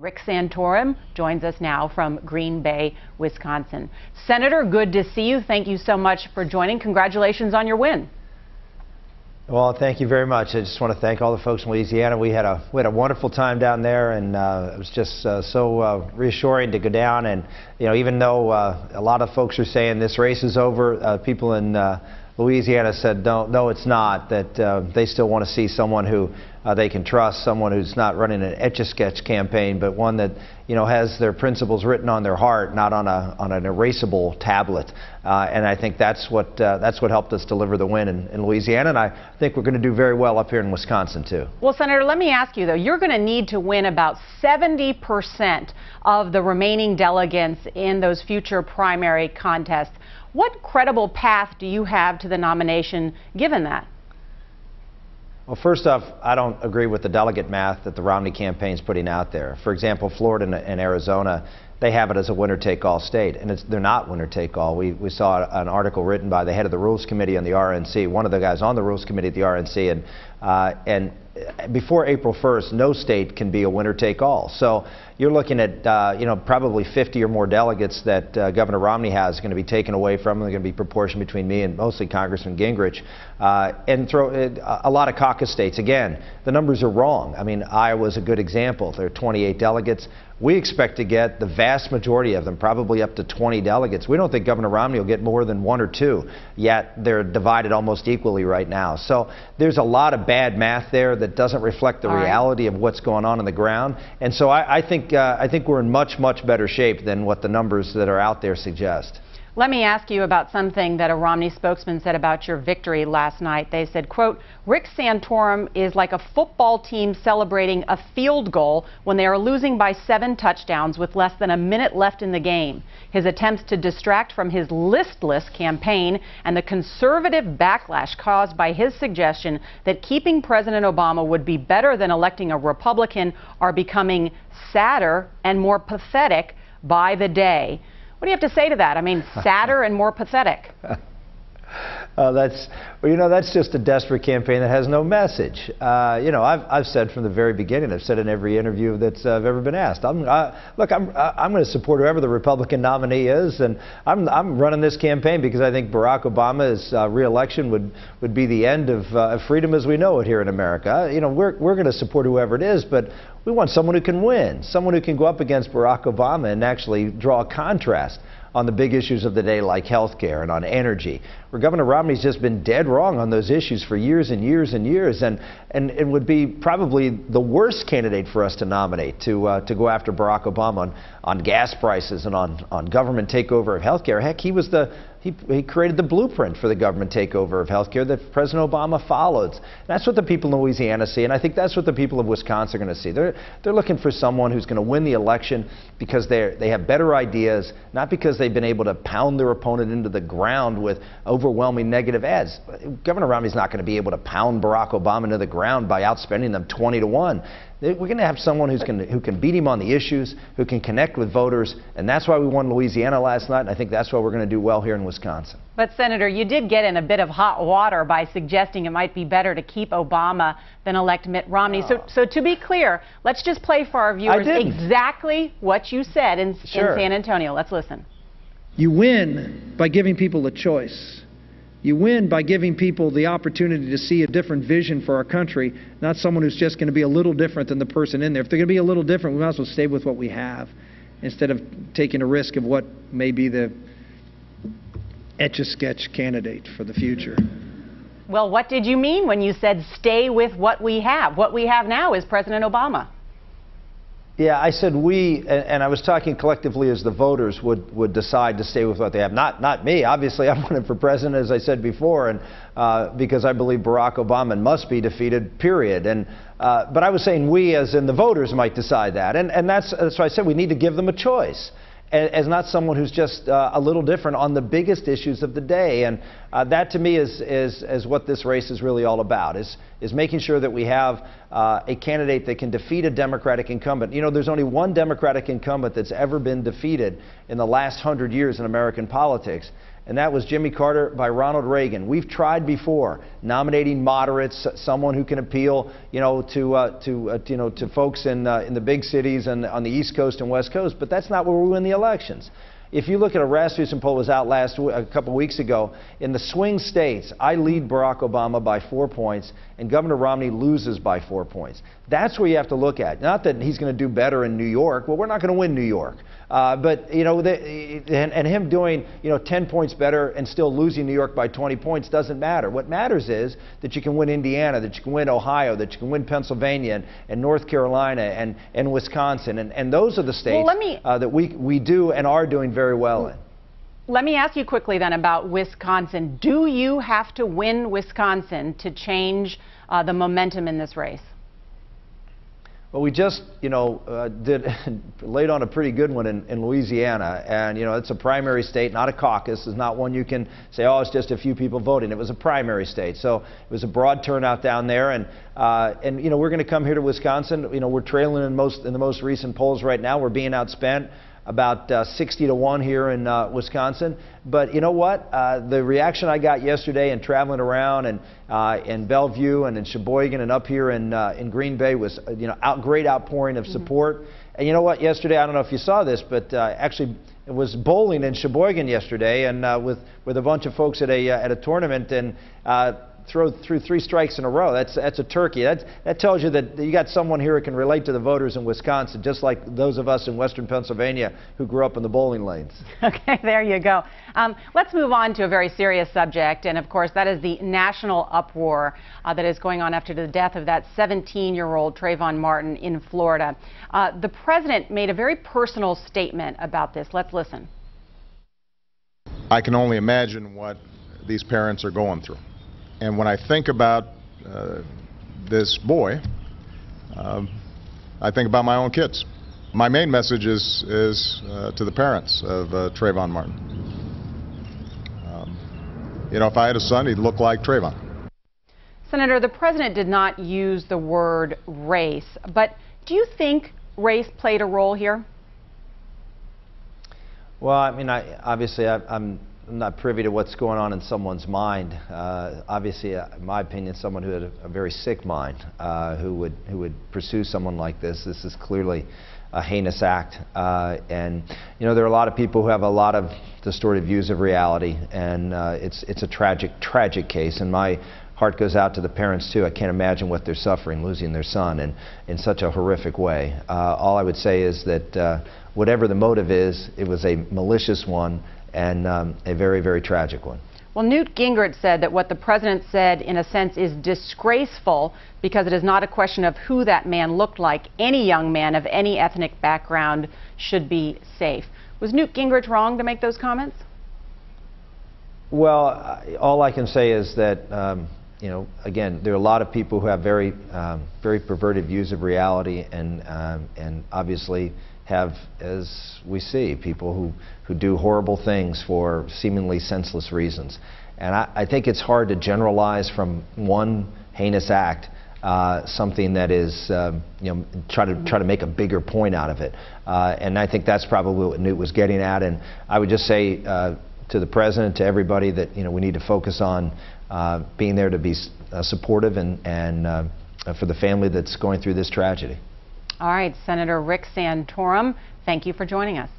Rick Santorum joins us now from Green Bay, Wisconsin. Senator, good to see you. Thank you so much for joining. Congratulations on your win. Well, thank you very much. I just want to thank all the folks in Louisiana. We had a wonderful time down there, and it was just so reassuring to go down. And even though a lot of folks are saying this race is over, people in Louisiana said no, it's not. That they still want to see someone who they can trust, someone who's not running an etch-a-sketch campaign, but one that has their principles written on their heart, not on an erasable tablet. And I think that's what helped us deliver the win in Louisiana, and I think we're going to do very well up here in Wisconsin too. Well, Senator, let me ask you though, you're going to need to win about 70% of the remaining delegates in those future primary contests. What credible path do you have to the nomination given that? Well, first off, I don't agree with the delegate math that the Romney campaign's putting out there. For example, Florida and Arizona, they have it as a winner-take-all state, and they're not winner-take-all. We saw an article written by the head of the Rules Committee on the RNC, one of the guys on the Rules Committee at the RNC, and before April 1st, no state can be a winner-take-all. So you're looking at probably 50 or more delegates that Governor Romney has going to be taken away from him. They're going to be proportioned between me and mostly Congressman Gingrich, and throw a lot of caucus states. Again, the numbers are wrong. I mean, Iowa's a good example. There are 28 delegates. We expect to get the vast majority of them, probably up to 20 delegates. We don't think Governor Romney will get more than 1 or 2, yet they're divided almost equally right now. So there's a lot of bad math there that doesn't reflect the reality of what's going on the ground. And so I think we're in much better shape than what the numbers that are out there suggest. Let me ask you about something that a Romney spokesman said about your victory last night. They said, quote, Rick Santorum is like a football team celebrating a field goal when they are losing by 7 touchdowns with less than a minute left in the game. His attempts to distract from his listless campaign and the conservative backlash caused by his suggestion that keeping President Obama would be better than electing a Republican are becoming sadder and more pathetic by the day. What do you have to say to that? I mean, sadder and more pathetic. That's just a desperate campaign that has no message. I've said from the very beginning, I've said in every interview that I've ever been asked, I'm going to support whoever the Republican nominee is, and I'm running this campaign because I think Barack Obama's re-election would be the end of freedom as we know it here in America. We're going to support whoever it is, but we want someone who can win, someone who can go up against Barack Obama and actually draw a contrast on the big issues of the day like health care and on energy, where Governor Romney's just been dead wrong on those issues for years and years and years, and it would be probably the worst candidate for us to nominate to go after Barack Obama on gas prices and on government takeover of health care. Heck, he created the blueprint for the government takeover of health care that President Obama followed. That's what the people in Louisiana see, and I think that's what the people of Wisconsin are going to see. They're looking for someone who's going to win the election because they have better ideas, not because they've been able to pound their opponent into the ground with overwhelming negative ads. Governor Romney's not going to be able to pound Barack Obama into the ground by outspending them 20-1. We're going to have someone who can beat him on the issues, who can connect with voters, and that's why we won Louisiana last night, and I think that's why we're going to do well here in Wisconsin. But, Senator, you did get in a bit of hot water by suggesting it might be better to keep Obama than elect Mitt Romney. So to be clear, let's just play for our viewers exactly what you said in San Antonio. Let's listen. You win by giving people a choice. You win by giving people the opportunity to see a different vision for our country, not someone who's just going to be a little different than the person in there. If they're going to be a little different, we might as well stay with what we have instead of taking a risk of what may be the etch-a-sketch candidate for the future. Well, what did you mean when you said stay with what we have? What we have now is President Obama. Yeah, I said we, and I was talking collectively as the voters would decide to stay with what they have. Not me. Obviously, I'm running for president, as I said before, and because I believe Barack Obama must be defeated, period. But I was saying we, as in the voters, might decide that. And that's why I said we need to give them a choice, as not someone who's just a little different on the biggest issues of the day. And that, to me, is what this race is really all about, is making sure that we have a candidate that can defeat a Democratic incumbent. There's only one Democratic incumbent that's ever been defeated in the last 100 years in American politics, and that was Jimmy Carter by Ronald Reagan. We've tried before nominating moderates, someone who can appeal, to folks in the big cities and on the East Coast and West Coast, but that's not where we win the elections. If you look at a Rasmussen poll that was out a couple weeks ago, in the swing states, I lead Barack Obama by 4 points, and Governor Romney loses by 4 points. That's where you have to look at. Not that he's going to do better in New York. Well, we're not going to win New York. But and him doing 10 points better and still losing New York by 20 points doesn't matter. What matters is that you can win Indiana, that you can win Ohio, that you can win Pennsylvania and North Carolina and Wisconsin, and those are the states that we do and are doing very well in. Let me ask you quickly then about Wisconsin. Do you have to win Wisconsin to change the momentum in this race? Well, we just, laid on a pretty good one in Louisiana, and it's a primary state, not a caucus. It's not one you can say, oh, it's just a few people voting. It was a primary state, so it was a broad turnout down there, and we're going to come here to Wisconsin. We're trailing in the most recent polls right now. We're being outspent about 60-1 here in Wisconsin. But you know what? The reaction I got yesterday and traveling around and in Bellevue and in Sheboygan and up here in Green Bay was great outpouring of support. And you know what? Yesterday, I don't know if you saw this, but actually it was bowling in Sheboygan yesterday, and with a bunch of folks at a tournament, and through 3 strikes in a row. That's a turkey. That tells you that you got someone here who can relate to the voters in Wisconsin, just like those of us in Western Pennsylvania who grew up in the bowling lanes. Okay, there you go. Let's move on to a very serious subject, and of course that is the national uproar that is going on after the death of that 17-year-old Trayvon Martin in Florida. The president made a very personal statement about this. Let's listen. I can only imagine what these parents are going through. And when I think about this boy, I think about my own kids. My main message is to the parents of Trayvon Martin. If I had a son, he'd look like Trayvon. Senator, the president did not use the word race, but do you think race played a role here? Well, I mean, obviously I'm not privy to what's going on in someone's mind. Obviously, in my opinion, someone who had a very sick mind, who would pursue someone like this. This is clearly a heinous act, and there are a lot of people who have a lot of distorted views of reality, and it's a tragic case. And my heart goes out to the parents too. I can't imagine what they're suffering, losing their son in such a horrific way. All I would say is that whatever the motive is, it was a malicious one, and a very, very tragic one. Well, Newt Gingrich said that what the president said, in a sense, is disgraceful because it is not a question of who that man looked like. Any young man of any ethnic background should be safe. Was Newt Gingrich wrong to make those comments? Well, all I can say is that, again, there are a lot of people who have very perverted views of reality, and obviously have, as we see, people who do horrible things for seemingly senseless reasons. And I think it's hard to generalize from one heinous act something that is, try to make a bigger point out of it. And I think that's probably what Newt was getting at. And I would just say to the president, to everybody, that we need to focus on being there to be supportive and for the family that's going through this tragedy. All right, Senator Rick Santorum, thank you for joining us.